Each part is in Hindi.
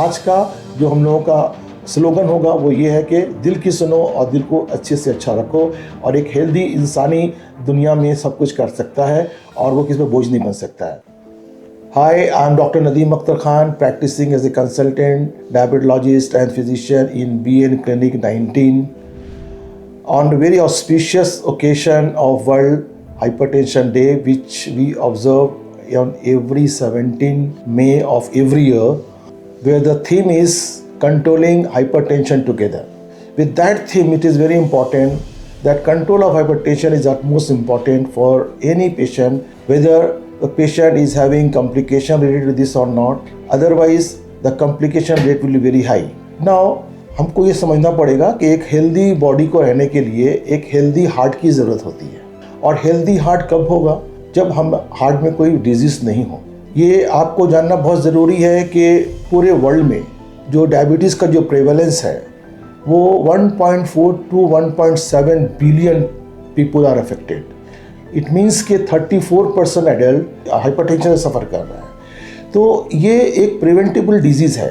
आज का जो हम लोगों का स्लोगन होगा वो ये है कि दिल की सुनो और दिल को अच्छे से अच्छा रखो, और एक हेल्दी इंसानी दुनिया में सब कुछ कर सकता है और वो किसी पे बोझ नहीं बन सकता है। Hi, I'm Dr. Nadeem Akhtar Khan, practicing as a consultant, diabetologist and physician in BN Clinic 19. On a very auspicious occasion of World Hypertension Day, which we observe on every 17 May of every year, where the theme is controlling hypertension together. With that theme, it is very important that control of hypertension is utmost important for any patient, whether the patient is having complication related to this or not. Otherwise, the complication rate will be very high. Now, हमको ये समझना पड़ेगा कि एक हेल्दी बॉडी को रहने के लिए एक हेल्दी हार्ट की ज़रूरत होती है, और हेल्दी हार्ट कब होगा? जब हम हार्ट में कोई डिजीज़ नहीं हो। ये आपको जानना बहुत ज़रूरी है कि पूरे वर्ल्ड में जो डायबिटीज़ का जो प्रेवलेंस है वो 1.4 to 1.7 billion people are affected. It means कि 34% एडल्ट हाइपरटेंशन से सफ़र कर रहा है। तो ये एक प्रिवेंटेबल डिजीज़ है।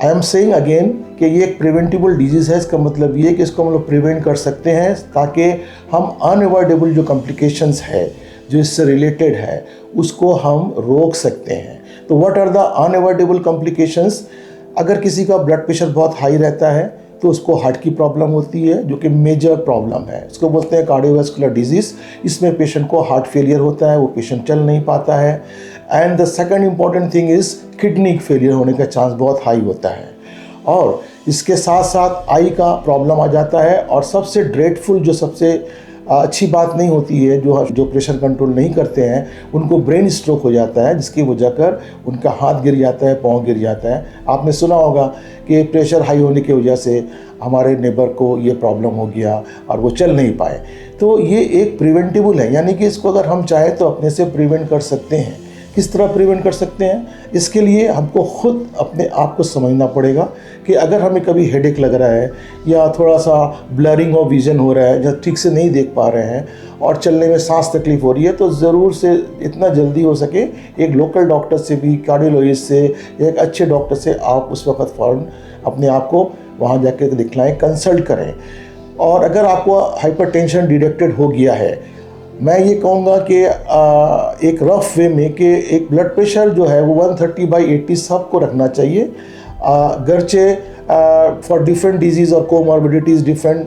आई एम सेइंग अगेन कि ये एक प्रिवेंटेबल डिजीज़ है। इसका मतलब ये है कि इसको हम लोग प्रिवेंट कर सकते हैं ताकि हम अनअवॉइडेबल जो कॉम्प्लिकेशंस है जो इससे रिलेटेड है उसको हम रोक सकते हैं। तो what are the unavoidable complications? अगर किसी का ब्लड प्रेशर बहुत हाई रहता है तो उसको हार्ट की प्रॉब्लम होती है, जो कि मेजर प्रॉब्लम है। इसको बोलते हैं कार्डियोवास्कुलर डिजीज़। इसमें पेशेंट को हार्ट फेलियर होता है, वो पेशेंट चल नहीं पाता है। And the second important thing is kidney failure होने का चांस बहुत हाई होता है। और इसके साथ साथ आई का प्रॉब्लम आ जाता है। और सबसे ड्रेडफुल, जो सबसे अच्छी बात नहीं होती है, जो प्रेशर कंट्रोल नहीं करते हैं उनको ब्रेन स्ट्रोक हो जाता है, जिसकी वजह कर उनका हाथ गिर जाता है, पाँव गिर जाता है। आपने सुना होगा कि प्रेशर हाई होने की वजह से हमारे नेबर को ये प्रॉब्लम हो गया और वो चल नहीं पाए। तो ये एक प्रिवेंटेबल है, यानी कि इसको अगर हम चाहें तो अपने से प्रिवेंट कर सकते हैं। किस तरह प्रिवेंट कर सकते हैं? इसके लिए हमको खुद अपने आप को समझना पड़ेगा कि अगर हमें कभी हेडेक लग रहा है या थोड़ा सा ब्लरिंग ऑफ विजन हो रहा है, या ठीक से नहीं देख पा रहे हैं और चलने में सांस तकलीफ हो रही है, तो ज़रूर से इतना जल्दी हो सके एक लोकल डॉक्टर से भी, कार्डियोलॉजिस्ट से या एक अच्छे डॉक्टर से आप उस वक्त फ़ौरन अपने आप को वहाँ जाकर दिखलाएं, कंसल्ट करें। और अगर आपको हाइपरटेंशन डिटेक्टेड हो गया है, मैं ये कहूँगा कि एक रफ वे में कि एक ब्लड प्रेशर जो है वो 130/80 सबको रखना चाहिए। गरचे फॉर डिफरेंट डिजीज़ और comorbidities different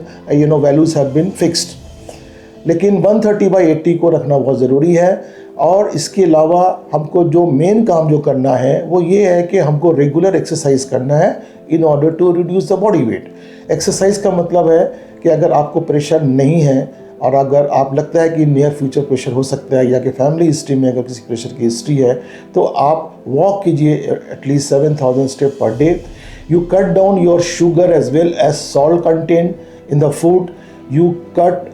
values have been fixed, लेकिन 130/80 को रखना बहुत ज़रूरी है। और इसके अलावा हमको जो मेन काम जो करना है वो ये है कि हमको रेगुलर एक्सरसाइज करना है in order to reduce the body weight. Exercise का मतलब है कि अगर आपको प्रेशर नहीं है और अगर आप लगता है कि नियर फ्यूचर प्रेशर हो सकता है, या कि फैमिली हिस्ट्री में अगर किसी प्रेशर की हिस्ट्री है, तो आप वॉक कीजिए at least 7000 step per day. You cut down your sugar as well as salt content in the food. You cut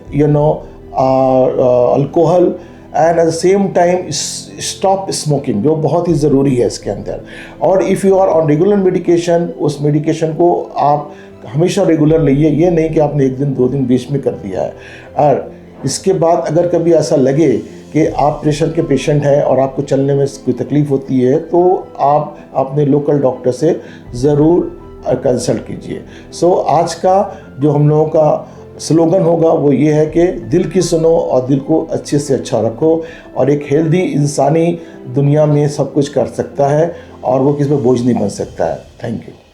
alcohol and at the same time stop smoking, जो बहुत ही ज़रूरी है इसके अंदर। और if you are on regular medication, उस मेडिकेशन को आप हमेशा रेगुलर लीजिए। ये नहीं कि आपने 1 दिन 2 दिन बीच में कर दिया है। और इसके बाद अगर कभी ऐसा लगे कि आप प्रेशर के पेशेंट हैं और आपको चलने में कोई तकलीफ़ होती है, तो आप अपने लोकल डॉक्टर से ज़रूर कंसल्ट कीजिए। सो आज का जो हम लोगों का स्लोगन होगा वो ये है कि दिल की सुनो और दिल को अच्छे से अच्छा रखो, और एक हेल्दी इंसानी दुनिया में सब कुछ कर सकता है और वो किसी पे बोझ नहीं बन सकता है। Thank you.